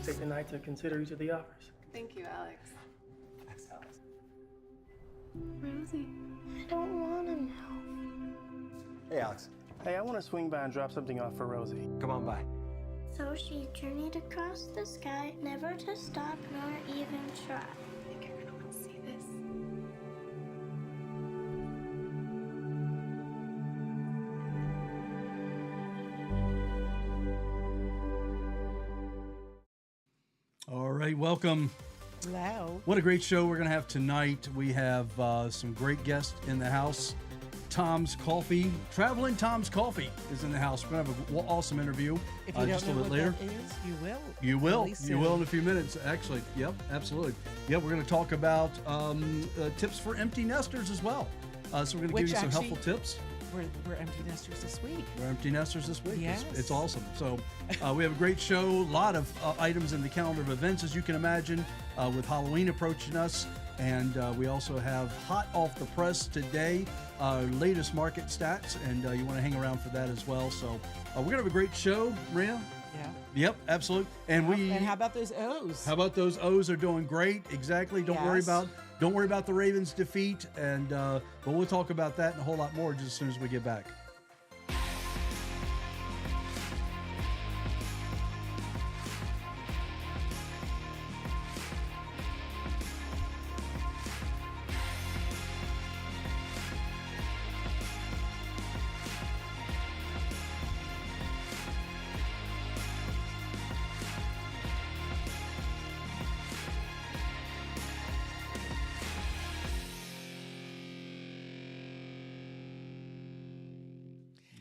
take the night to consider each of the offers. Thank you, Alex. Thanks, Alex. Rosie. I don't want to know. Hey, Alex. Hey, I want to swing by and drop something off for Rosie. Come on by. So she journeyed across the sky, never to stop nor even try. I think you're gonna want to see this. All right, welcome. Hello. What a great show we're going to have tonight. We have some great guests in the house. Tom's Coffee, Travelin Tom's Coffee is in the house. We're going to have an awesome interview If you just a don't little know bit what later. that is, you will. You will. Really You soon. will in a few minutes, actually. Yep, absolutely. Yep, we're going to talk about tips for empty nesters as well. So we're going to give you some helpful tips. We're empty nesters this week. We're empty nesters this week. Yes. It's awesome. So we have a great show, a lot of items in the calendar of events, as you can imagine, with Halloween approaching us. And we also have hot off the press today, latest market stats, and you want to hang around for that as well. So we're going to have a great show, Maria. Yeah. Yep, absolutely. And And how about those O's? how about those O's are doing great? Exactly. Don't worry about the Ravens' defeat, and but we'll talk about that and a whole lot more just as soon as we get back.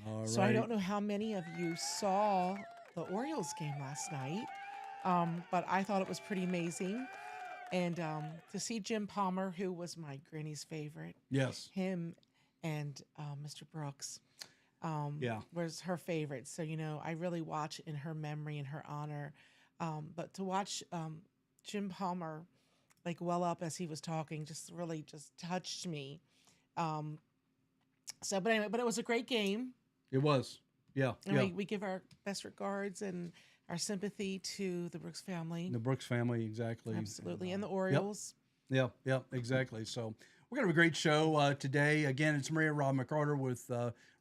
All So right. I don't know how many of you saw the Orioles game last night, but I thought it was pretty amazing. And to see Jim Palmer, who was my granny's favorite, Yes. him and Mr. Brooks Yeah. was her favorite. So, I really watch in her memory and her honor. But to watch Jim Palmer like well up as he was talking just really just touched me. But anyway, but it was a great game. It was. Yeah. And Yeah. we give our best regards and our sympathy to the Brooks family. The Brooks family, exactly. Absolutely. And the Orioles. Yeah, exactly. So we're going to have a great show today. Again, it's Maria Rob McCarter with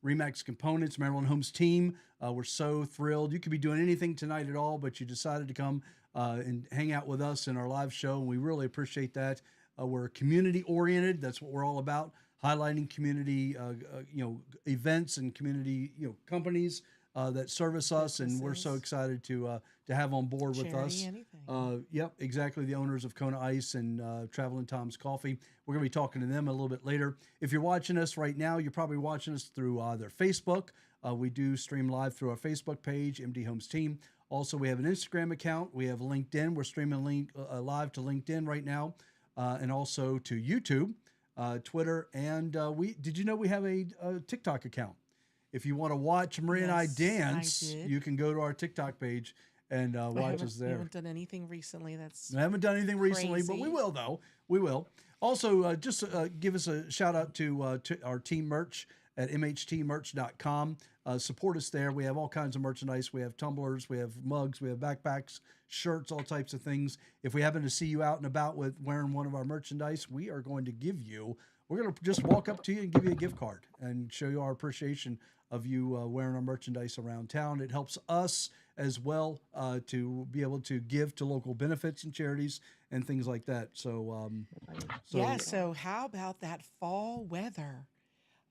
Remax Components, Marilyn Homes team. We're so thrilled. You could be doing anything tonight at all, but you decided to come and hang out with us in our live show, and we really appreciate that. We're community-oriented. That's what we're all about, highlighting community, events and community, companies that service us, and we're so excited to have on board with us. Anything. Yep, exactly. The owners of Kona Ice and Travelin Tom's Coffee. We're going to be talking to them a little bit later. If you're watching us right now, you're probably watching us through their Facebook. We do stream live through our Facebook page, MD Homes Team. Also, we have an Instagram account. We have LinkedIn. We're streaming live to LinkedIn right now, and also to YouTube, Twitter, and did you know we have a TikTok account? If you want to watch Maria and I dance, you can go to our TikTok page and watch us there. We haven't done anything recently. I haven't done anything recently, but we will, though. We will. Also, just give us a shout out to our team merch at mhtmerch.com. Support us there. We have all kinds of merchandise. We have tumblers, we have mugs, we have backpacks, shirts, all types of things. If we happen to see you out and about with wearing one of our merchandise, we're going to just walk up to you and give you a gift card and show you our appreciation of you wearing our merchandise around town. It helps us as well to be able to give to local benefits and charities and things like that. So how about that fall weather?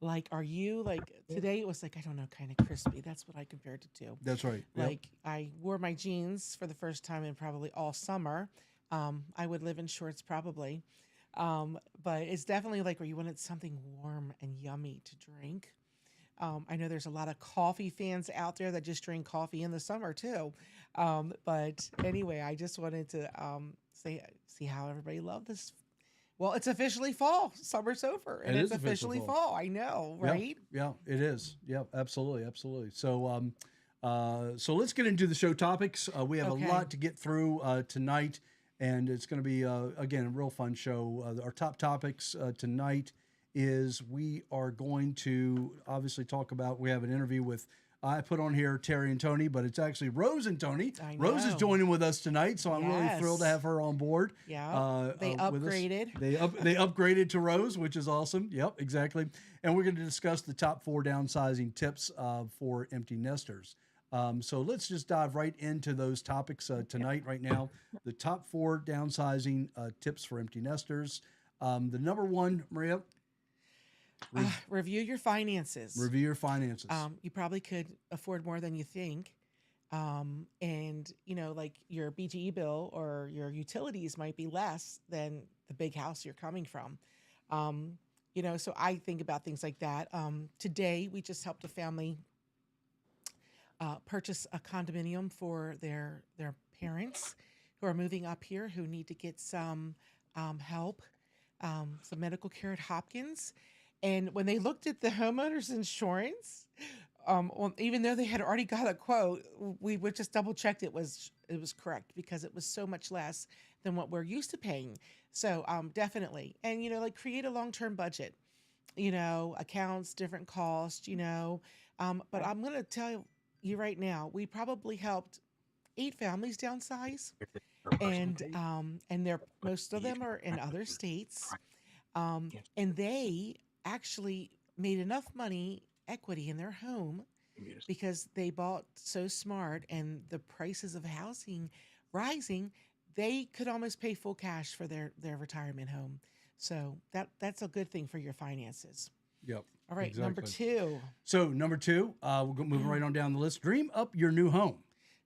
Like, are you today it was I don't know, kind of crispy. That's what I compared it to. That's right. Yep. I wore my jeans for the first time in probably all summer. I would live in shorts probably. But it's definitely where you wanted something warm and yummy to drink. I know there's a lot of coffee fans out there that just drink coffee in the summer too. But anyway, I just wanted to see how everybody loved this. Well, it's officially fall. Summer's over, and it's officially fall. I know, right? Yeah, it is. Yeah, absolutely. So, so let's get into the show topics. We have a lot to get through tonight, and it's going to be again a real fun show. Our top topics tonight is we are going to obviously talk about. We have an interview with I put on here Terry and Tony, but it's actually Rose and Tony. I Rose is know. joining with us tonight, so I'm really thrilled to Yes. have her on board. Yeah, they with us. upgraded. They upgraded to Rose, which is awesome. Yep, exactly. And we're going to discuss the top 4 downsizing tips for empty nesters. So let's just dive right into those topics tonight, right now. The top 4 downsizing tips for empty nesters. The number 1, Maria, Review your finances. review your finances. You probably could afford more than you think. And, like your BGE bill or your utilities might be less than the big house you're coming from. So I think about things like that. Today, we just helped a family purchase a condominium for their parents who are moving up here who need to get some help, some medical care at Hopkins. And when they looked at the homeowner's insurance, even though they had already got a quote, we would just double checked it was correct because it was so much less than what we're used to paying. So definitely, and create a long-term budget, accounts, different costs, but I'm gonna tell you right now, we probably helped 8 families downsize, and most of them are in other states, and they actually made enough money equity in their home because they bought so smart, and the prices of housing rising, they could almost pay full cash for their retirement home. So that's a good thing for your finances. Yep. All right, exactly. number 2. So number 2, we'll go moving right on down the list. Dream up your new home.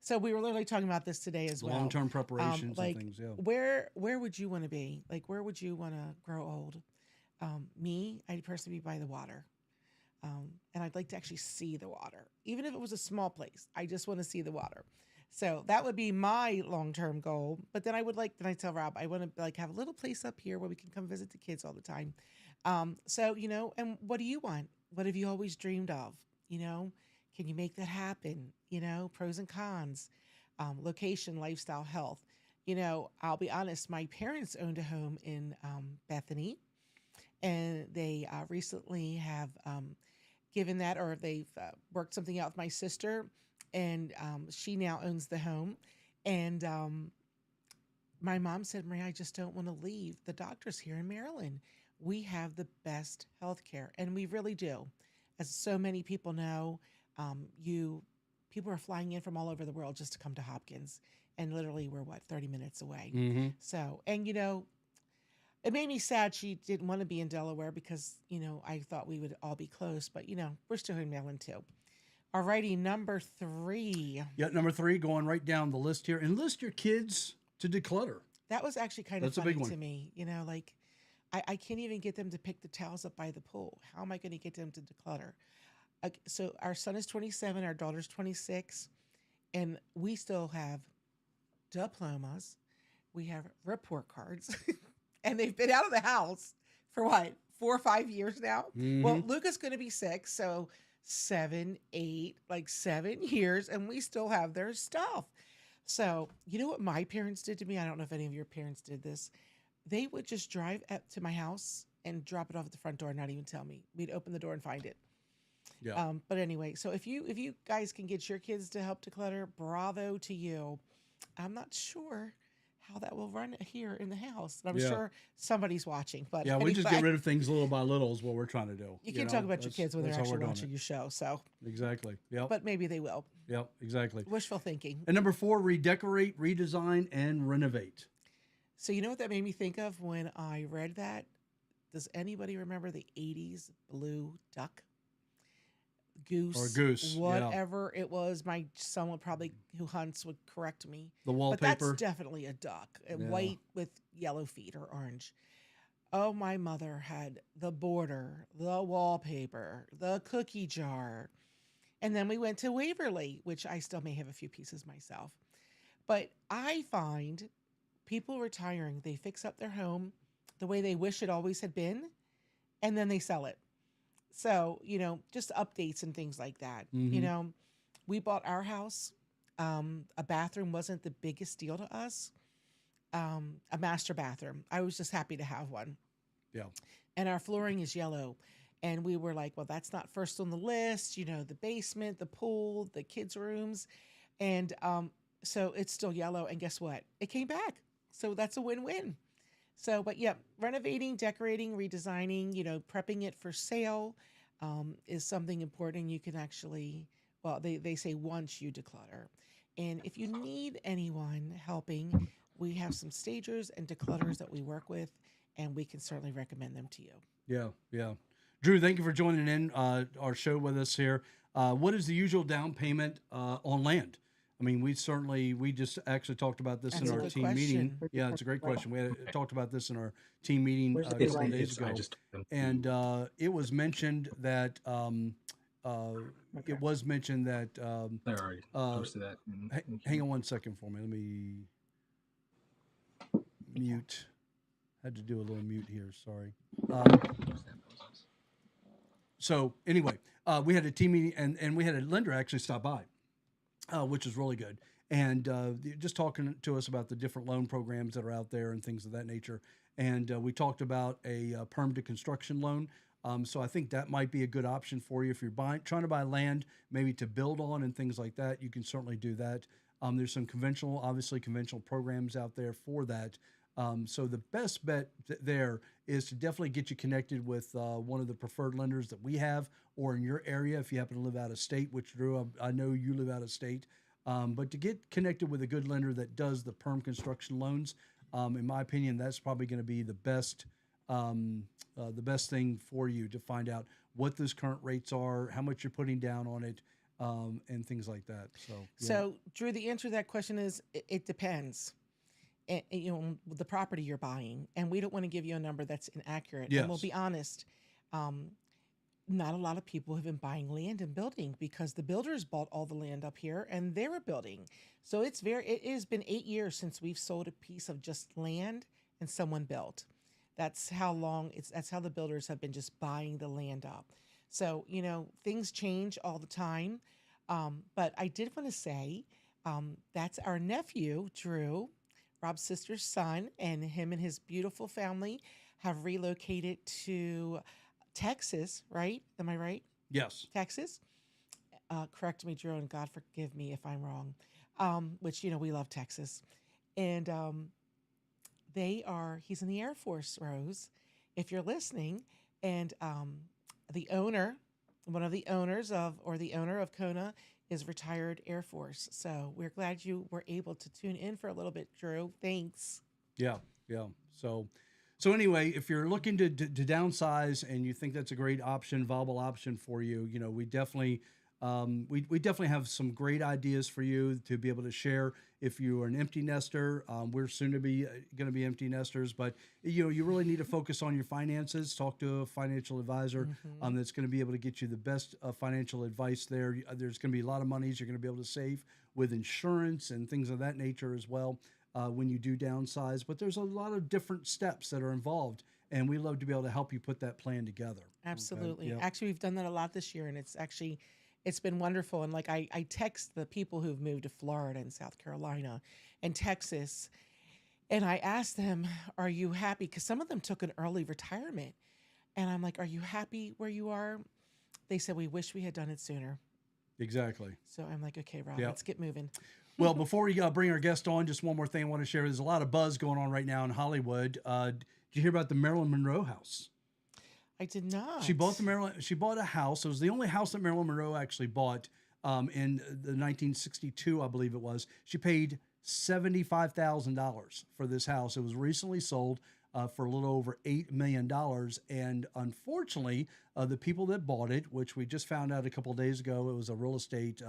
So we were literally talking about this today as well. Long-term preparations and things. Yeah. Where would you want to be? Like, where would you want to grow old? Me, I'd personally be by the water. And I'd like to actually see the water. Even if it was a small place, I just want to see the water. So that would be my long-term goal. But then I tell Rob, I want to have a little place up here where we can come visit the kids all the time. And what do you want? What have you always dreamed of? Can you make that happen? Pros and cons, location, lifestyle, health. I'll be honest, my parents owned a home in Bethany, and they recently have given that, or they've worked something out with my sister, and she now owns the home. And my mom said, Maria, I just don't want to leave the doctors here in Maryland. We have the best health care, and we really do. As so many people know, people are flying in from all over the world just to come to Hopkins, and literally we're 30 minutes away. Mm-hmm. So, and it made me sad she didn't want to be in Delaware because, I thought we would all be close, but we're still in Maryland too. Alrighty, number 3. Yeah, number 3, going right down the list here. Enlist your kids to declutter. That was actually kind of That's a funny big one. to me. I can't even get them to pick the towels up by the pool. How am I going to get them to declutter? So our son is 27, our daughter's 26, and we still have diplomas. We have report cards, and they've been out of the house for 4 or 5 years now. Mm-hmm. Well, Luca's going to be 6, so 7, 8, 7 years, and we still have their stuff. So you know what my parents did to me? I don't know if any of your parents did this. They would just drive up to my house and drop it off at the front door and not even tell me. We'd open the door and find it. Yeah. But anyway, so if you guys can get your kids to help declutter, bravo to you. I'm not sure how that will run here in the house. I'm sure somebody's watching. But yeah, we just get rid of things little by little is what we're trying to do. You can't talk about your kids when they're that's how actually we're watching your show. So Exactly. Yep. But maybe they will. Yep. Exactly. Wishful thinking. And number 4, redecorate, redesign, and renovate. So you know what that made me think of when I read that? Does anybody remember the 80s blue duck? Goose. Or goose, whatever it was. My son would probably, who hunts, would correct me. The wallpaper. But that's definitely a duck. White with yellow feet or orange. Oh, my mother had the border, the wallpaper, the cookie jar. And then we went to Waverly, which I still may have a few pieces myself. But I find people retiring, they fix up their home the way they wish it always had been, and then they sell it. So, just updates and things like that. Mm-hmm. We bought our house. A bathroom wasn't the biggest deal to us. A master bathroom. I was just happy to have one. Yeah. And our flooring is yellow. And we were like, well, that's not first on the list, you know, the basement, the pool, the kids' rooms. And so it's still yellow. And guess what? It came back. So that's a win-win. So, but yeah, renovating, decorating, redesigning, you know, prepping it for sale is something important. You can actually, well, they say once you declutter. And if you need anyone helping, we have some stagers and declutterers that we work with, and we can certainly recommend them to you. Yeah, yeah. Drew, thank you for joining in our show with us here. What is the usual down payment on land? I mean, we just actually talked about this That's in a our good team meeting. question. Yeah, it's a great question. We had talked about this in our team meeting a couple of days ago, and it was mentioned that They're already posted that. hang on one second for me. Let me mute. Had to do a little mute here. Sorry. So anyway, we had a team meeting, and we had a lender actually stop by, which is really good. And just talking to us about the different loan programs that are out there and things of that nature. And we talked about a perm to construction loan. So I think that might be a good option for you if you're trying to buy land, maybe to build on and things like that. You can certainly do that. There's some conventional programs out there for that. So the best bet there is to definitely get you connected with one of the preferred lenders that we have, or in your area if you happen to live out of state, which Drew, I know you live out of state. But to get connected with a good lender that does the perm construction loans, in my opinion, that's probably going to be the best thing for you to find out what those current rates are, how much you're putting down on it, and things like that. So Drew, the answer to that question is it depends. And, you know, the property you're buying, and we don't want to give you a number that's inaccurate. Yes. And we'll be honest, not a lot of people have been buying land and building because the builders bought all the land up here and they were building. So it has been 8 years since we've sold a piece of just land and someone built. That's how the builders have been just buying the land up. So, you know, things change all the time. But I did want to say that's our nephew, Drew, Rob's sister's son, and him and his beautiful family have relocated to Texas, right? Am I right? Yes. Texas? Correct me, Drew, and God forgive me if I'm wrong. Which, you know, we love Texas. And he's in the Air Force, Rose, if you're listening. And the owner of Kona is retired Air Force. So we're glad you were able to tune in for a little bit, Drew. Thanks. Yeah. So anyway, if you're looking to downsize and you think that's a great option, viable option for you, you know, we definitely have some great ideas for you to be able to share. If you are an empty nester, we're soon to be going to be empty nesters, but you know, you really need to focus on your finances. Talk to a financial advisor that's going to be able to get you the best financial advice there. There's going to be a lot of monies you're going to be able to save with insurance and things of that nature as well when you do downsize. But there's a lot of different steps that are involved, and we love to be able to help you put that plan together. Absolutely. Okay? Yep. Actually, we've done that a lot this year, and it's been wonderful. And like I text the people who've moved to Florida and South Carolina and Texas, and I asked them, are you happy? Because some of them took an early retirement. And I'm like, are you happy where you are? They said, we wish we had done it sooner. Exactly. So I'm like, okay, Rob, Yep. let's get moving. Well, before we bring our guest on, just one more thing I want to share. There's a lot of buzz going on right now in Hollywood. Did you hear about the Marilyn Monroe house? I did not. She bought a house. It was the only house that Marilyn Monroe actually bought in the 1962, I believe it was. She paid $75,000 for this house. It was recently sold for a little over $8 million. And unfortunately, the people that bought it, which we just found out a couple of days ago, it was a real estate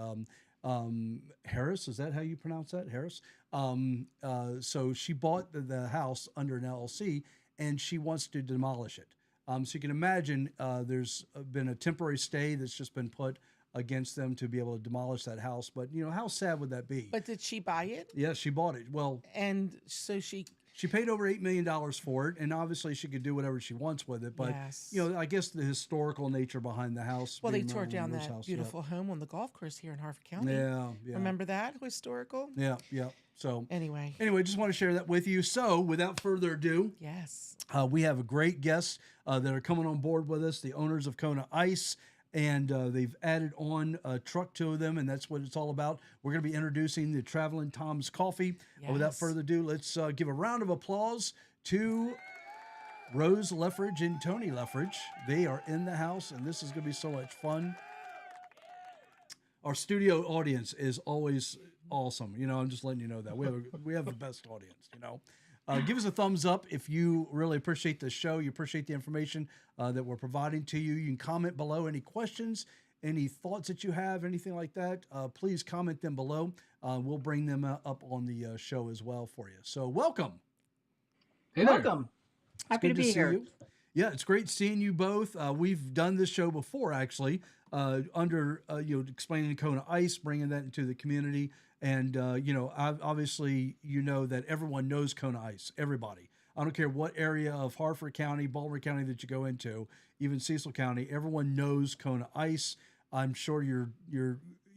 Harris. Is that how you pronounce that? Harris. So she bought the house under an LLC, and she wants to demolish it. So you can imagine there's been a temporary stay that's just been put against them to be able to demolish that house. But, you know, how sad would that be? But did she buy it? Yes, she bought it. Well, and so she She paid over $8 million for it, and obviously she could do whatever she wants with it. But Yes. you know, I guess the historical nature behind the house. Well, they being tore Marilyn down Monroe's that house, beautiful home on the golf course here in Harford County. Yeah, yeah. Remember that? Historical? Yeah, yeah. So Anyway, just want to share that with you. So without further ado, yes. we have a great guest that are coming on board with us, the owners of Kona Ice. And they've added on a truck to them, and that's what it's all about. We're going to be introducing the Travelin Tom's Coffee. Without Yes. further ado, let's give a round of applause to Rose Leffridge and Tony Leffridge. They are in the house, and this is going to be so much fun. Our studio audience is always awesome. You know, I'm just letting you know that. We have the best audience, you know. Give us a thumbs up if you really appreciate the show. You appreciate the information that we're providing to you. You can comment below any questions, any thoughts that you have, anything like that. Please comment them below. We'll bring them up on the show as well for you. So welcome. Hey there. Welcome. It's Happy to good be see here. you. Yeah, it's great seeing you both. We've done this show before, actually, under explaining Kona Ice, bringing that into the community. And, obviously, you know that everyone knows Kona Ice, everybody. I don't care what area of Harford County, Baltimore County that you go into, even Cecil County, everyone knows Kona Ice. I'm sure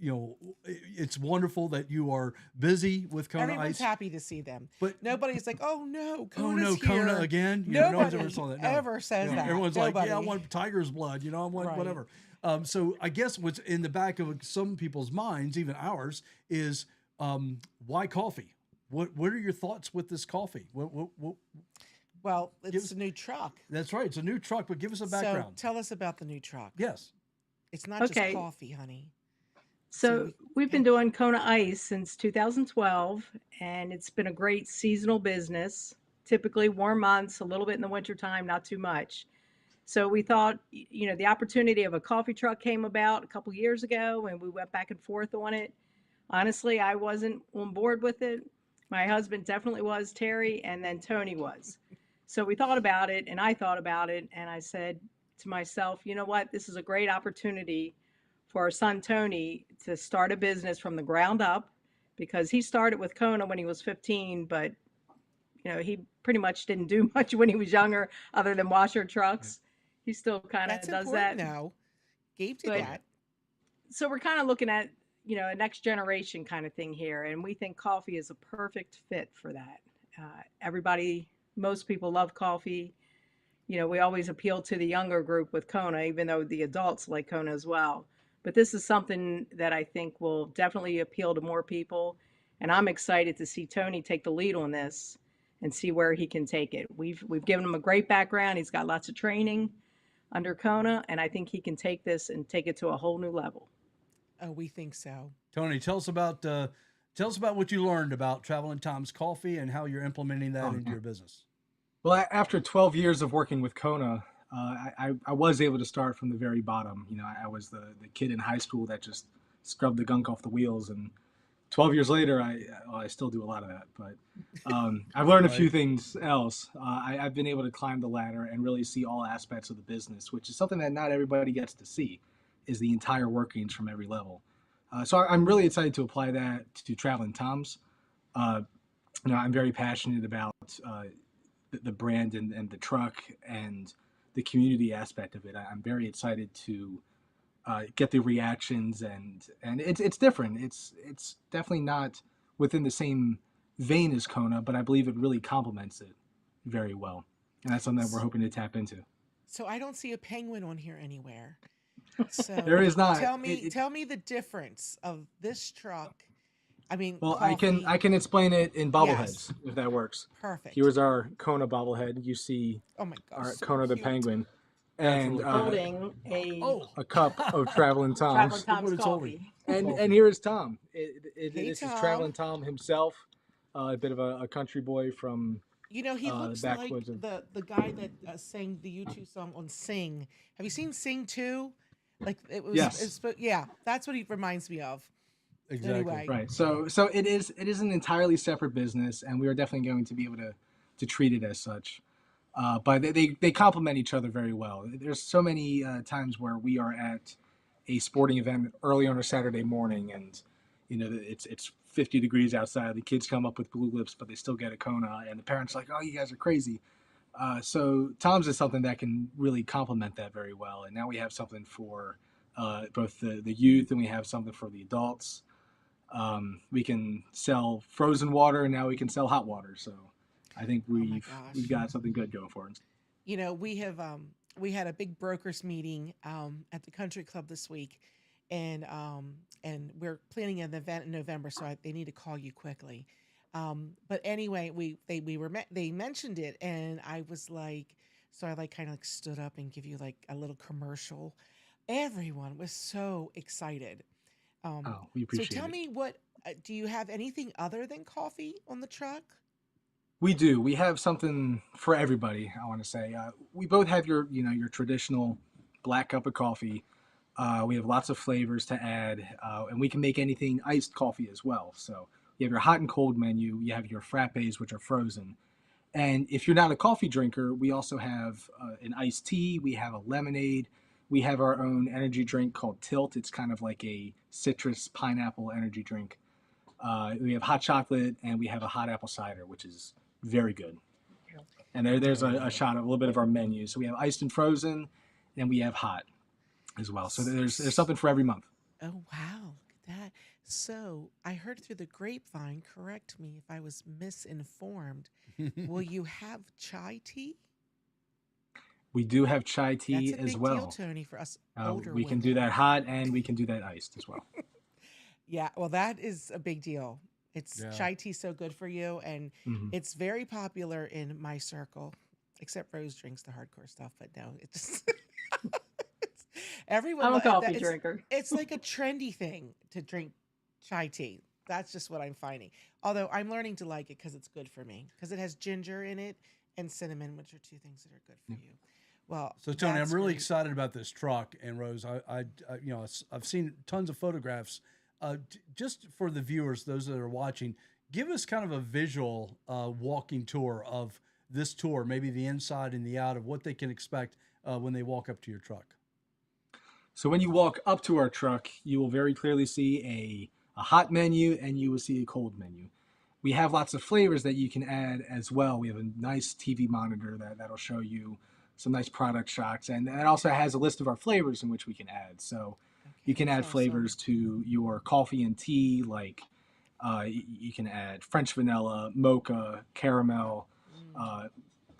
it's wonderful that you are busy with Kona Everyone's Ice. happy to see them. But nobody's like, oh no, Kona's oh no, here. Kona again? You know, no one's Nobody ever saw that. No. ever says that. Everyone's Nobody. like, yeah, I want tiger's blood. You know, I want Right. whatever. So I guess what's in the back of some people's minds, even ours, is why coffee? What are your thoughts with this coffee? Well, it's a new truck. That's right. It's a new truck, but give us a background. So tell us about the new truck. Yes. It's not Okay. just coffee, honey. So we've been doing Kona Ice since 2012, and it's been a great seasonal business. Typically warm months, a little bit in the wintertime, not too much. So we thought, the opportunity of a coffee truck came about a couple years ago, and we went back and forth on it. Honestly, I wasn't on board with it. My husband definitely was, Terry, and then Tony was. So we thought about it, and I thought about it, and I said to myself, you know what, this is a great opportunity for our son Tony to start a business from the ground up, because he started with Kona when he was 15, but he pretty much didn't do much when he was younger other than wash our trucks. He still kind of does that now. Gabe did But- that. So we're kind of looking at a next generation kind of thing here, and we think coffee is a perfect fit for that. Most people love coffee. We always appeal to the younger group with Kona, even though the adults like Kona as well. But this is something that I think will definitely appeal to more people, and I'm excited to see Tony take the lead on this and see where he can take it. We've given him a great background. He's got lots of training under Kona, and I think he can take this and take it to a whole new level. Oh, we think so. Tony, tell us about what you learned about Travelin Tom's Coffee and how you're implementing that into your business. Well, after 12 years of working with Kona, I was able to start from the very bottom. I was the kid in high school that just scrubbed the gunk off the wheels, and 12 years later, I still do a lot of that. But I've learned a few things else. I've been able to climb the ladder and really see all aspects of the business, which is something that not everybody gets to see, is the entire workings from every level. So I'm really excited to apply that to Travelin Tom's. I'm very passionate about the brand and the truck and the community aspect of it. I'm very excited to get the reactions, and it's different. It's definitely not within the same vein as Kona, but I believe it really complements it very well, and that's something that we're hoping to tap into. So I don't see a penguin on here anywhere. So There is not. Tell me the difference of this truck. I mean, Well, coffee. I can explain it in bobbleheads Yes. if that works. Perfect. Here's our Kona bobblehead. You see Oh my gosh. our so Kona the cute. penguin, and Holding a a cup of Travelin Traveling Tom's. Tom's what it's coffee. And here is Tom. Hey, This is Tom. Travelin Tom himself, a bit of a country boy from. He looks like backwoods of- the guy that sang the U2 song on Sing. Have you seen Sing 2? Like it was. Yes. Yeah, that's what he reminds me of. Exactly. Anyway. Right. So it is an entirely separate business, and we are definitely going to be able to treat it as such. But they complement each other very well. There's so many times where we are at a sporting event early on a Saturday morning, and it's 50 degrees outside. The kids come up with blue lips, but they still get a Kona, and the parents are like, oh, you guys are crazy. So Tom's is something that can really complement that very well. And now we have something for both the youth, and we have something for the adults. We can sell frozen water, and now we can sell hot water. So I think we've got something good going for us. You know, we had a big brokers meeting at the country club this week, and we're planning an event in November, so they need to call you quickly. But anyway, they mentioned it, and I was like, so I like kind of like stood up and give you like a little commercial. Everyone was so excited. We appreciate it. So tell me, what do you have anything other than coffee on the truck? We do. We have something for everybody, I want to say. We both have your traditional black cup of coffee. We have lots of flavors to add, and we can make anything iced coffee as well. So you have your hot and cold menu. You have your frappes, which are frozen. And if you're not a coffee drinker, we also have an iced tea. We have a lemonade. We have our own energy drink called Tilt. It's kind of like a citrus pineapple energy drink. We have hot chocolate, and we have a hot apple cider, which is very good. And there's a shot of a little bit of our menu. So we have iced and frozen, and we have hot as well. So there's something for every month. Oh, wow. Look at that. So I heard through the grapevine, correct me if I was misinformed, will you have chai tea? We do have chai tea That's a as big well. deal, Tony, for us older we can women. do that hot, and we can do that iced as well. Yeah, well, that is a big deal. It's Yeah. chai tea so good for you, and it's very popular in my circle. Except Rose drinks the hardcore stuff, but no, it just everyone. I'm a coffee it's, drinker. It's like a trendy thing to drink chai tea. That's just what I'm finding. Although I'm learning to like it because it's good for me, because it has ginger in it and cinnamon, which are two things that are good for you. Well, So Tony, I'm that's really great. excited about this truck. And Rose, I've seen tons of photographs. Just for the viewers, those that are watching, give us kind of a visual walking tour of this tour, maybe the inside and the out of what they can expect when they walk up to your truck. So when you walk up to our truck, you will very clearly see a hot menu, and you will see a cold menu. We have lots of flavors that you can add as well. We have a nice TV monitor that'll show you some nice product shots, and that also has a list of our flavors in which we can add. So you can add flavors to your coffee and tea, like you can add French vanilla, mocha, caramel,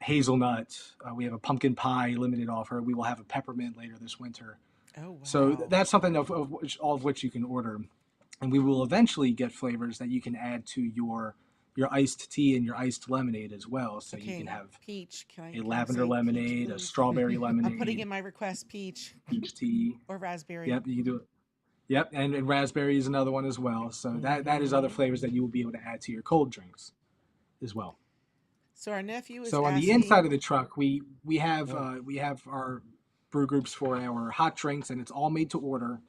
hazelnut. We have a pumpkin pie limited offer. We will have a peppermint later this winter. Oh, wow. So that's something all of which you can order. And we will eventually get flavors that you can add to your iced tea and your iced lemonade as well. So you can have peach. a lavender lemonade, a strawberry lemonade. I'm putting in my request peach tea. or raspberry. Yep, you can do it. Yep, and raspberry is another one as well. So that is other flavors that you will be able to add to your cold drinks as well. So our nephew is on the asking- inside of the truck, we have our brew groups for our hot drinks, and it's all made to order.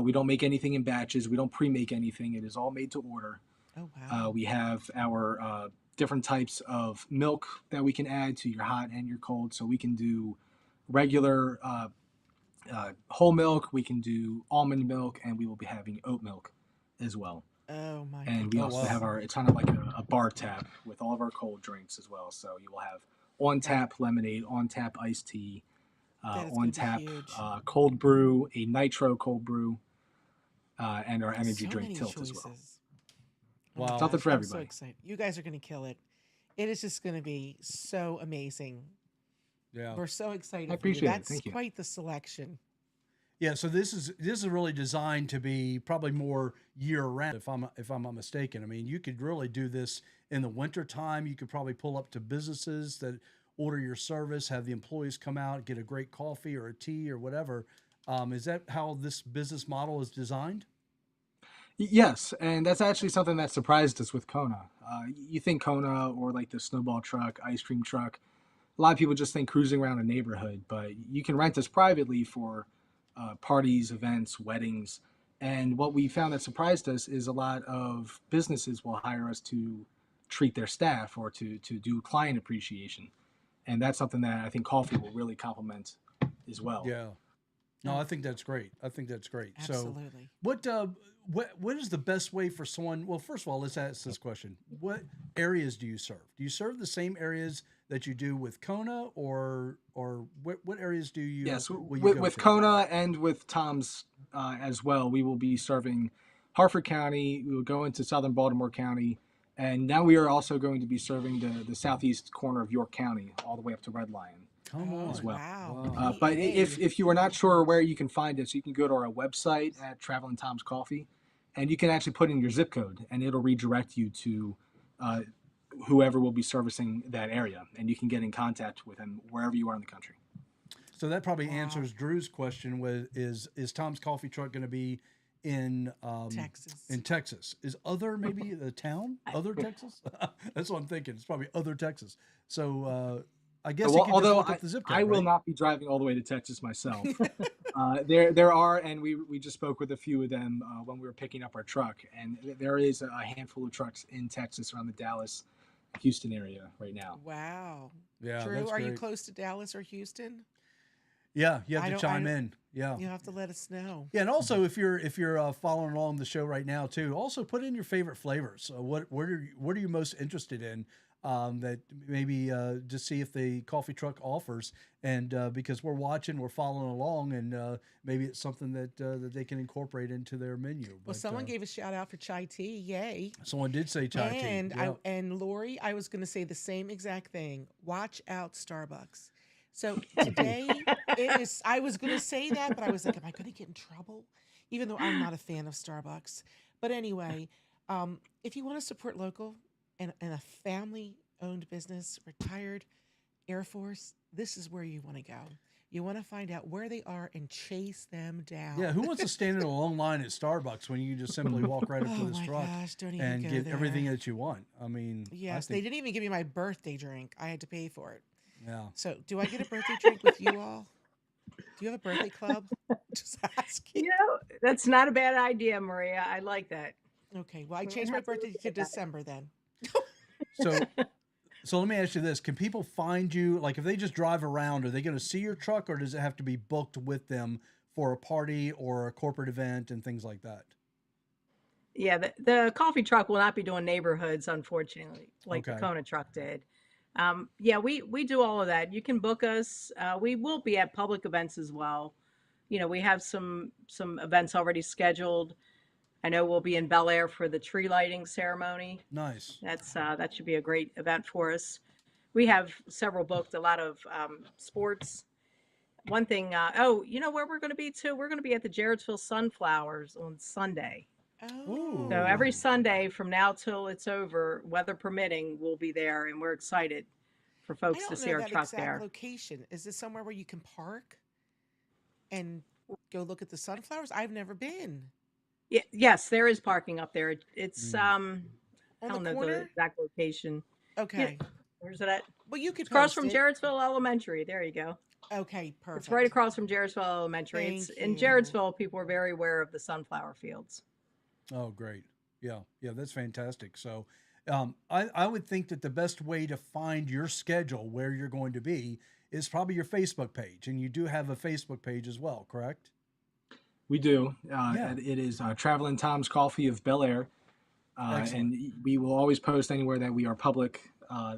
We don't make anything in batches. We don't pre-make anything. It is all made to order. Oh, wow. We have our different types of milk that we can add to your hot and your cold. So we can do regular whole milk. We can do almond milk, and we will be having oat milk as well. Oh, my And we also have it's kind of like a bar tap with all of our cold drinks as well. So you will have on tap lemonade, on tap iced tea, on tap cold brew, a nitro cold brew, and our energy drink Tilt as well. Wow. Something for I'm everybody. so excited. You guys are going to kill it. It is just going to be so amazing. Yeah. We're so excited. I appreciate it. That's Thank you. quite the selection. Yeah, so this is really designed to be probably more year round, if I'm not mistaken. I mean, you could really do this in the winter time. You could probably pull up to businesses that order your service, have the employees come out, get a great coffee or a tea or whatever. Is that how this business model is designed? Yes, and that's actually something that surprised us with Kona. You think Kona or like the snowball truck, ice cream truck, a lot of people just think cruising around a neighborhood, but you can rent us privately for parties, events, weddings. And what we found that surprised us is a lot of businesses will hire us to treat their staff or to do client appreciation. And that's something that I think coffee will really complement as well. Yeah. No, I think that's great. I think that's great. Absolutely. So, what is the best way for someone? Well, first of all, let's ask this question: what areas do you serve? Do you serve the same areas that you do with Kona, or what areas do you? Yes, will you go with to? Kona and with Tom's as well, we will be serving Harford County. We will go into southern Baltimore County, and now we are also going to be serving the southeast corner of York County, all the way up to Red Lion. Come on. As well. Wow. But if you are not sure where you can find us, you can go to our website at Travelin Tom's Coffee, and you can actually put in your zip code, and it'll redirect you to whoever will be servicing that area, and you can get in contact with him wherever you are in the country. So that probably answers Drew's question: is Tom's Coffee Truck going to be in Texas? In Texas, is other maybe the town other Texas? That's what I'm thinking. It's probably other Texas. So. I guess you can just look up the zip code, I will right? not be driving all the way to Texas myself. There are, and we just spoke with a few of them when we were picking up our truck, and there is a handful of trucks in Texas around the Dallas, Houston area right now. Wow. Yeah, Drew, that's are you great. close to Dallas or Houston? Yeah, you have to chime in. Yeah, you have to let us know. Yeah, and also if you're following along the show right now too, also put in your favorite flavors. What are you most interested in? That maybe to see if the coffee truck offers, and because we're watching, we're following along, and maybe it's something that they can incorporate into their menu. Well, But, someone gave a shout out for chai tea. Yay! Someone did say chai and tea. Yeah. And Lori, I was going to say the same exact thing. Watch out, Starbucks. So today it is. I was going to say that, but I was like, am I going to get in trouble? Even though I'm not a fan of Starbucks. But anyway, if you want to support local and a family-owned business, retired Air Force, this is where you want to go. You want to find out where they are and chase them down. Yeah, who wants to stand in a long line at Starbucks when you can just simply walk right up to this truck and get there. everything that you want? I mean, yes, they didn't even give me my birthday drink. I had to pay for it. Yeah. So, do I get a birthday drink with you all? Do you have a birthday club? Just asking. You know, that's not a bad idea, Maria. I like that. Okay, well, I changed my birthday to December then. So let me ask you this. Can people find you, like if they just drive around, are they going to see your truck, or does it have to be booked with them for a party or a corporate event and things like that? Yeah, the coffee truck will not be doing neighborhoods, unfortunately, like the Kona truck did. Yeah, we do all of that. You can book us. We will be at public events as well. You know, we have some events already scheduled. I know we'll be in Bel Air for the tree lighting ceremony. Nice. That should be a great event for us. We have several booked, a lot of sports. One thing, you know where we're going to be too? We're going to be at the Jarrettsville Sunflowers on Sunday. Oh. So every Sunday from now till it's over, weather permitting, we'll be there, and we're excited for folks to see our truck there. Location, is this somewhere where you can park and go look at the sunflowers? I've never been. Yeah, yes, there is parking up there. It's I don't know corner? the exact location. Okay. Yeah. Where's it at? Well, you could It's across post from it. Jarrettsville Elementary. There you go. Okay, perfect. It's right across from Jarrettsville Elementary. Thank It's in you. Jarrettsville. People are very aware of the sunflower fields. Oh, great. Yeah, that's fantastic. So I would think that the best way to find your schedule where you're going to be is probably your Facebook page. And you do have a Facebook page as well, correct? We do. It is Travelin Tom's Coffee of Bel Air. And we will always post anywhere that we are public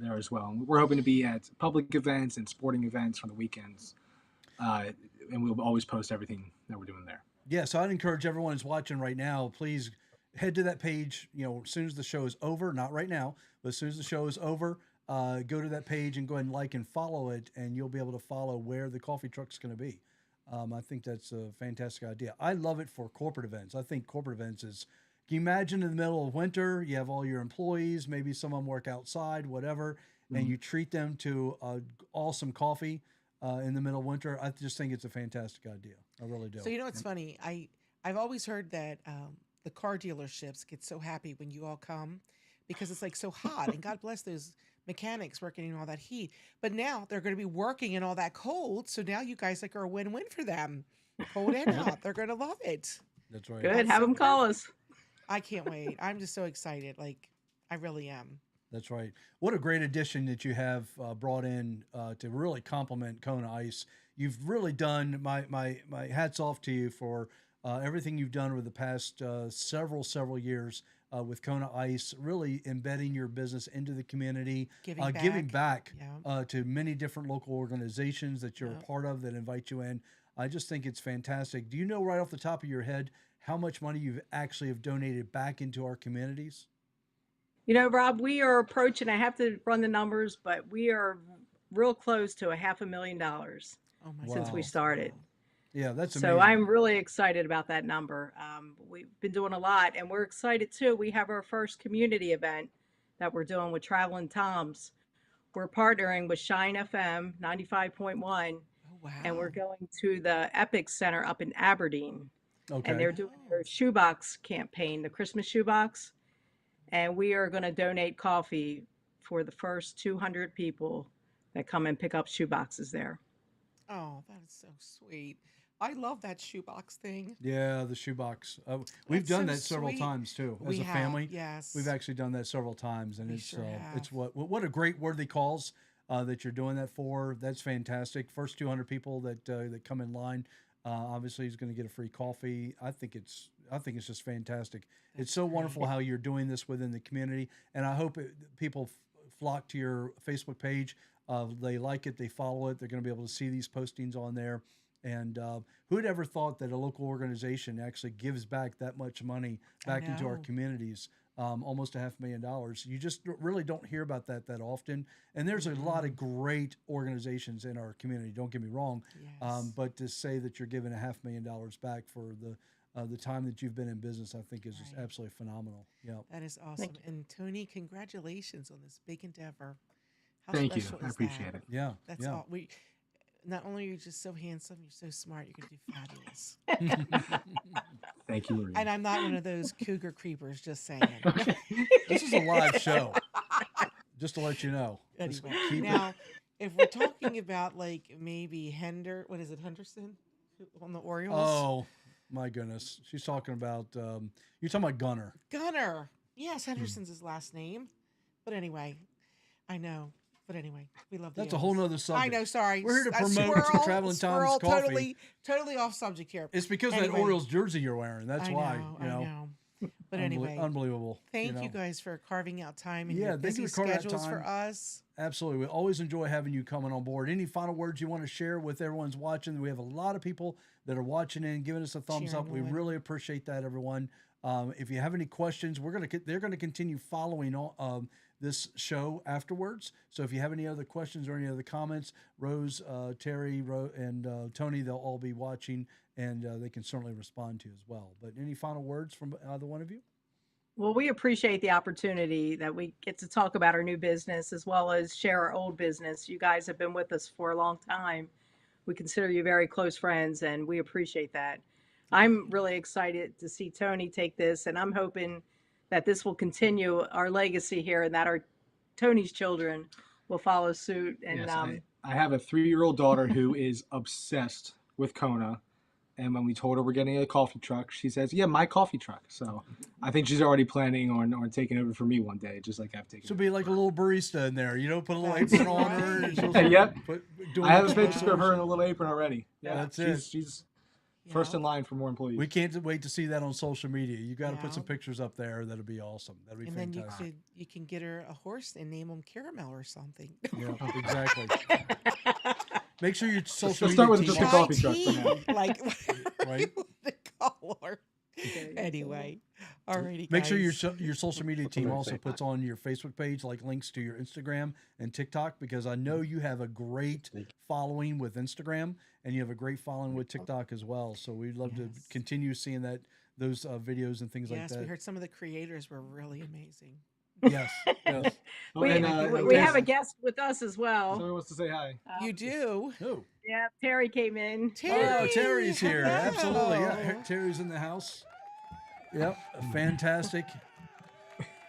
there as well. And we're hoping to be at public events and sporting events on the weekends. And we'll always post everything that we're doing there. Yeah, so I'd encourage everyone who's watching right now, please head to that page, as soon as the show is over, not right now, but as soon as the show is over, go to that page and go ahead and like and follow it, and you'll be able to follow where the coffee truck's going to be. I think that's a fantastic idea. I love it for corporate events. I think corporate events is, can you imagine in the middle of winter, you have all your employees, maybe some of them work outside, whatever, and you treat them to awesome coffee in the middle of winter. I just think it's a fantastic idea. I really do. So it's funny. I've always heard that the car dealerships get so happy when you all come because it's like so hot, and God bless those mechanics working in all that heat. But now they're going to be working in all that cold. So now you guys are a win-win for them. Cold and hot. They're going to love it. That's right. Good. Have them call us. I can't wait. I'm just so excited. Like, I really am. That's right. What a great addition that you have brought in to really complement Kona Ice. you've really done my hats off to you for everything you've done over the past several years with Kona Ice, really embedding your business into the community, giving back to many different local organizations that you're a part of that invite you in. I just think it's fantastic. Do you know right off the top of your head how much money you've actually have donated back into our communities? You know, Rob, we are approaching, I have to run the numbers, but we are real close to $500,000 since we started. Yeah, that's amazing. So I'm really excited about that number. We've been doing a lot, and we're excited too. We have our first community event that we're doing with Travelin Toms. We're partnering with Shine FM 95.1, and we're going to the Epic Center up in Aberdeen. Okay. And they're doing their shoebox campaign, the Christmas shoebox. And we are going to donate coffee for the first 200 people that come and pick up shoeboxes there. Oh, that is so sweet. I love that shoebox thing. Yeah, the shoebox. We've done that several times too as a family. Yes, we've actually done that several times, and it's what a great worthy cause that you're doing that for. That's fantastic. First 200 people that come in line, obviously is going to get a free coffee. I think it's just fantastic. It's so wonderful how you're doing this within the community, and I hope people flock to your Facebook page. They like it, they follow it. They're going to be able to see these postings on there. And who'd ever thought that a local organization actually gives back that much money back into our communities? Almost $500,000. You just really don't hear about that often. And there's a lot of great organizations in our community. Don't get me wrong, but to say that you're giving $500,000 back for the time that you've been in business, I think is just absolutely phenomenal. Yeah, that is awesome. And Tony, congratulations on this big endeavor. Thank you. I appreciate it. Yeah, that's all. Not only are you just so handsome, you're so smart, you're going to do fabulous. Thank you, Maria. And I'm not one of those cougar creepers, just saying. This is a live show, just to let you know. Anyway, now, if we're talking about like maybe Henderson on the Orioles? Oh, my goodness. She's talking about, you're talking about Gunner. Gunner. Yes, Henderson's his last name. But anyway, I know. But anyway, we love That's a whole nother subject. I know, sorry. We're here to promote Travelin Tom's coffee. Totally off subject here. It's because of that Orioles jersey you're wearing. That's why. I know. But anyway. Unbelievable. Thank you guys for carving out time in your busy schedules for us. Absolutely. We always enjoy having you coming on board. Any final words you want to share with everyone's watching? We have a lot of people that are watching and giving us a thumbs up. We really appreciate that, everyone. If you have any questions, they're going to continue following this show afterwards. So if you have any other questions or any other comments, Rose, Terry, and Tony, they'll all be watching, and they can certainly respond to you as well. But any final words from either one of you? Well, we appreciate the opportunity that we get to talk about our new business as well as share our old business. You guys have been with us for a long time. We consider you very close friends, and we appreciate that. I'm really excited to see Tony take this, and I'm hoping that this will continue our legacy here and that our Tony's children will follow suit. And yes, I have a 3-year-old daughter who is obsessed with Kona. And when we told her we're getting a coffee truck, she says, yeah, my coffee truck. So I think she's already planning on taking over for me one day, just like I've taken. She'll be like a little barista in there, put a little apron on her. And yep. I have a picture of her in a little apron already. Yeah, that's it. She's first in line for more employees. We can't wait to see that on social media. You got to put some pictures up there. That'll be awesome. That'll be fantastic. And then you can get her a horse and name him Caramel or something. Yeah, exactly. Make sure your social media start with just a coffee truck for now. Like right? The color. Anyway, alrighty. Make sure your social media team also puts on your Facebook page like links to your Instagram and TikTok, because I know you have a great following with Instagram and you have a great following with TikTok as well. So we'd love to continue seeing those videos and things like that. Yes, we heard some of the creators were really amazing. Yes. We have a guest with us as well. Someone wants to say hi. You do? Who? Yeah, Terry came in. Terry's here. Hello. Absolutely. Yeah, Terry's in the house. Yep. Fantastic.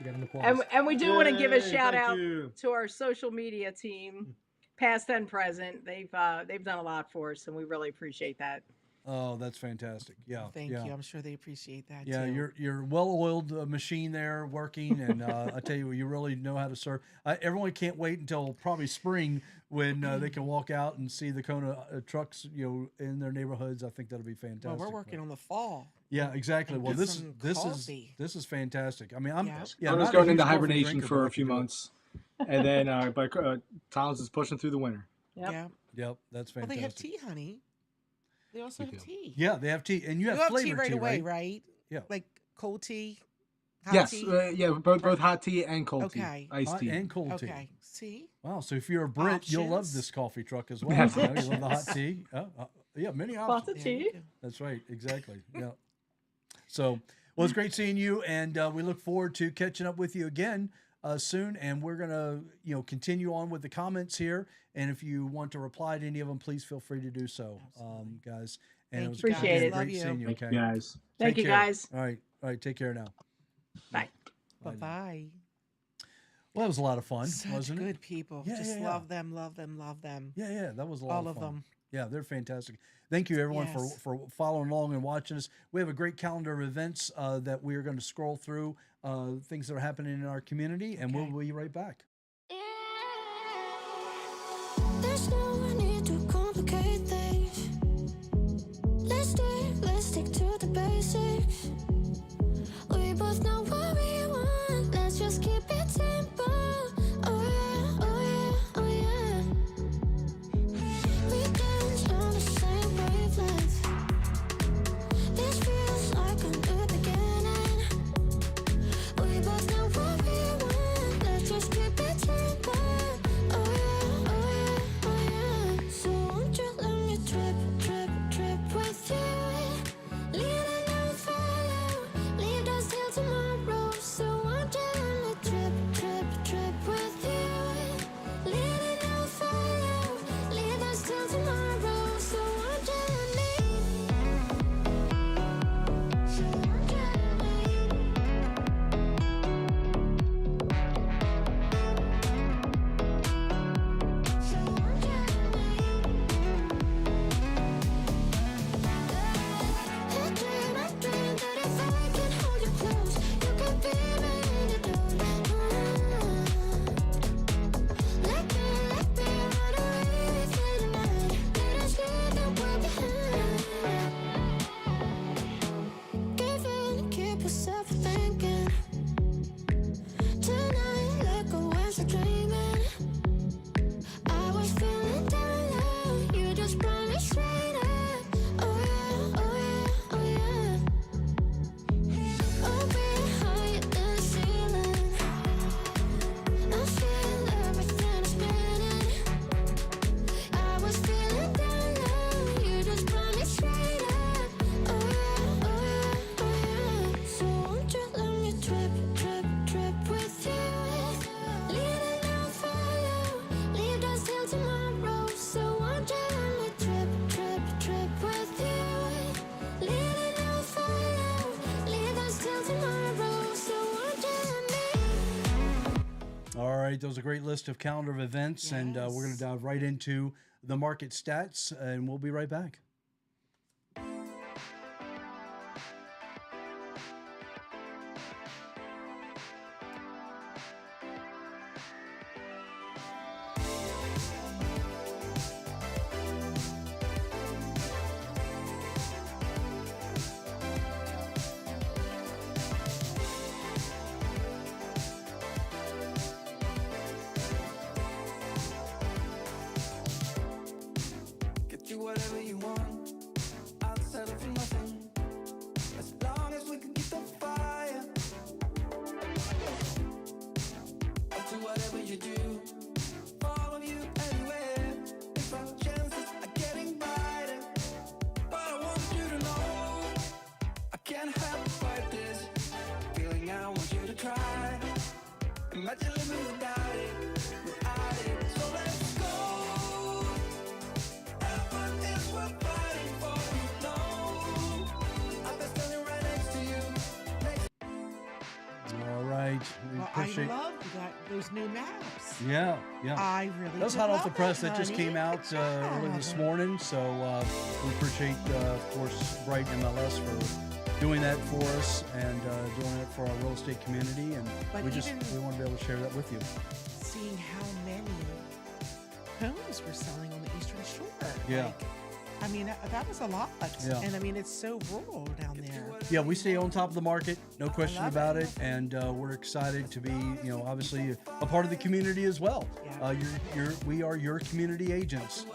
And we do want to give a shout out to our social media team, past and present. They've done a lot for us, and we really appreciate that. Oh, that's fantastic. Yeah. Thank you. I'm sure they appreciate that Yeah, too. you're well-oiled machine there working, and I tell you, you really know how to serve. Everyone can't wait until probably spring when they can walk out and see the Kona trucks, in their neighborhoods. I think that'll be fantastic. Well, we're working on the fall. Yeah, exactly. And Well, get this some this coffee. is fantastic. I mean, Yeah. Kona's not a going huge into coffee hibernation drinker, for but I a few can do it. months, and then Tom's is pushing through the winter. Yep. Yeah. Yep, that's Well, fantastic. they have tea, honey. They also have tea. Yeah, they have tea, and you have You have flavored tea right away, right? right? Yeah. Like cold tea, hot Yes, tea. yeah, both hot tea and cold Okay. tea, iced Hot tea. and cold tea. Okay. See? Wow, so if you're a Brit, you'll love Options. this coffee truck as well. Yeah. You love the hot tea. Yeah, many options. Lots of There you tea. go. That's right, exactly. Yeah. So, well, it's great seeing you, and we look forward to catching up with you again soon. And we're gonna, continue on with the comments here. And if you want to reply to any of them, please feel free to do so, guys. And Thank was you, Appreciate guys. it. Love great you. seeing you. Thank Okay, you guys. Thank Take you, care. guys. All right. Take care now. Bye. Bye bye. Well, that was a lot of fun, Such wasn't good it? people. Yeah, Just yeah, yeah. love them, love them, love them. Yeah, that was a lot All of of fun. them. Yeah, they're fantastic. Thank you, everyone, Yes. for following along and watching us. We have a great calendar of events that we are going to scroll through, things that are happening in our community, and Okay. we'll be right back. There's no need to complicate things. Let's stick to the basics. We both know what we want. Let's just keep it simple. Oh yeah, oh yeah, oh yeah. We dance on the same wavelength. This feels like a new beginning. We both know what we want. Let's just keep it simple. Oh yeah, oh yeah, oh yeah. So won't you let me trip with you? Leading on follow, leave us till tomorrow. So won't you let me trip with you? Leading on follow, leave us till tomorrow. So won't you let me? So won't you let me? So won't you let me? I dream that if I can hold you close, you can be my antidote. Let me run away with you tonight. Let us leave the world behind. Give in, keep yourself thinking. Tonight, let go and start dreaming. I was feeling down low, you just brought me straight up. Oh yeah, oh yeah, oh yeah. Oh, we're higher than the ceiling. I feel everything is spinning. I was feeling down low, you just brought me straight up. Oh yeah, oh yeah, oh yeah. So won't you let me trip with you? Leading on follow, leave us till tomorrow. So won't you let me trip with you? Leading on follow, leave us till tomorrow. So won't you let me? All right, that was a great list of calendar of events, and we're going to Yes. dive right into the market stats, and we'll be right back. Get you whatever you want. I'll settle for nothing. As long as we can keep the fire. I'll do whatever you do. Follow you anywhere. If our chances are getting brighter. But I want you to know I can't help but fight this feeling. I want you to try. Imagine living without it, without it. So let's go. Heaven is worth fighting for, you know. I'll be standing right next to you. All right, we Well, appreciate. I love We got those new maps. Yeah. I really That's did hot off love the press. it, That just honey. came out Good early this job. morning. So we appreciate, of course, Bright MLS for doing that for us and doing it for our real estate community. And But we even- want to be able to share that with you. Seeing how many homes were selling on the Eastern Shore. Yeah. Like, I mean, that was a lot. Yeah. And I mean, it's so rural down there. Yeah, we stay on top of the market, no question love about it. it, and we're excited to be, obviously a part of the community as well. Yeah. We are your community agents,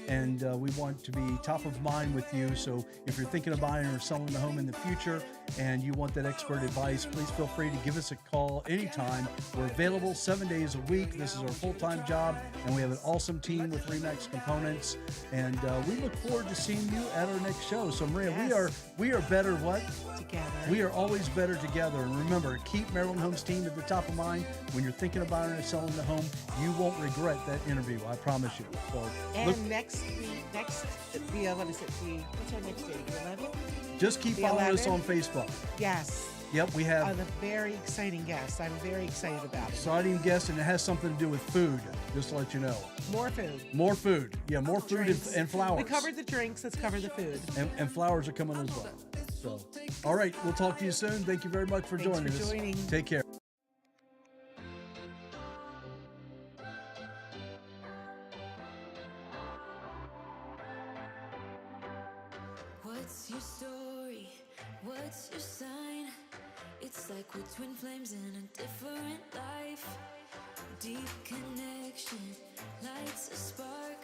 and we want to be top of mind with you. So if you're thinking of buying or selling the home in the future, and you want that expert advice, please feel free to give us a call anytime. We're available 7 days a week. This is our full-time job, and we have an awesome team with RE/MAX Components, and we look forward to seeing you at our next show. So Maria, Yes. we are better what? Together. We are always better together. And remember, keep Marilyn Homes team at the top of mind when you're thinking of buying or selling the home. You won't regret that interview, I promise you. So And look, next, what is it? What's our next day? The 11th? just keep the following us 11th? on Facebook. Yes. Yep, we have A very exciting guest. I'm very excited about it. exciting guests, and it has something to do with food, just to let you know. More food. More food. Yeah, more food Drinks. and flowers. We covered the drinks. Let's cover the food. And flowers are coming as well. So, all right, we'll talk to you soon. Thank you very much for Thanks joining for us. joining. Take care. What's your story? What's your sign? It's like we're twin flames in a different life. Deep connection lights a spark.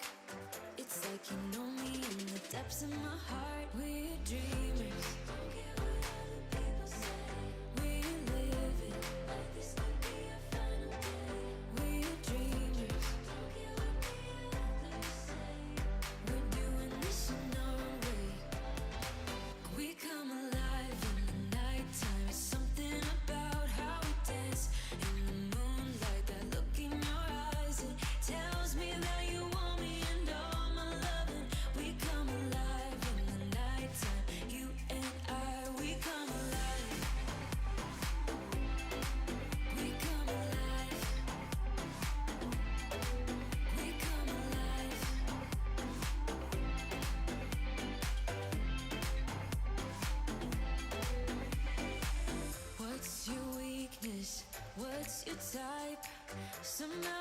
It's like you know me in the depths of my heart. We're dreamers. Don't care what other people say. We live it like this could be our final day. We're dreamers. Don't care what the others say. We're doing this in our way. We come alive in the nighttime. It's something about how we dance in the moonlight. That look in your eyes, it tells me that you want me and all my loving. We come alive in the nighttime. You and I, we come alive. We come alive. We come alive. What's your weakness? What's your type? Somehow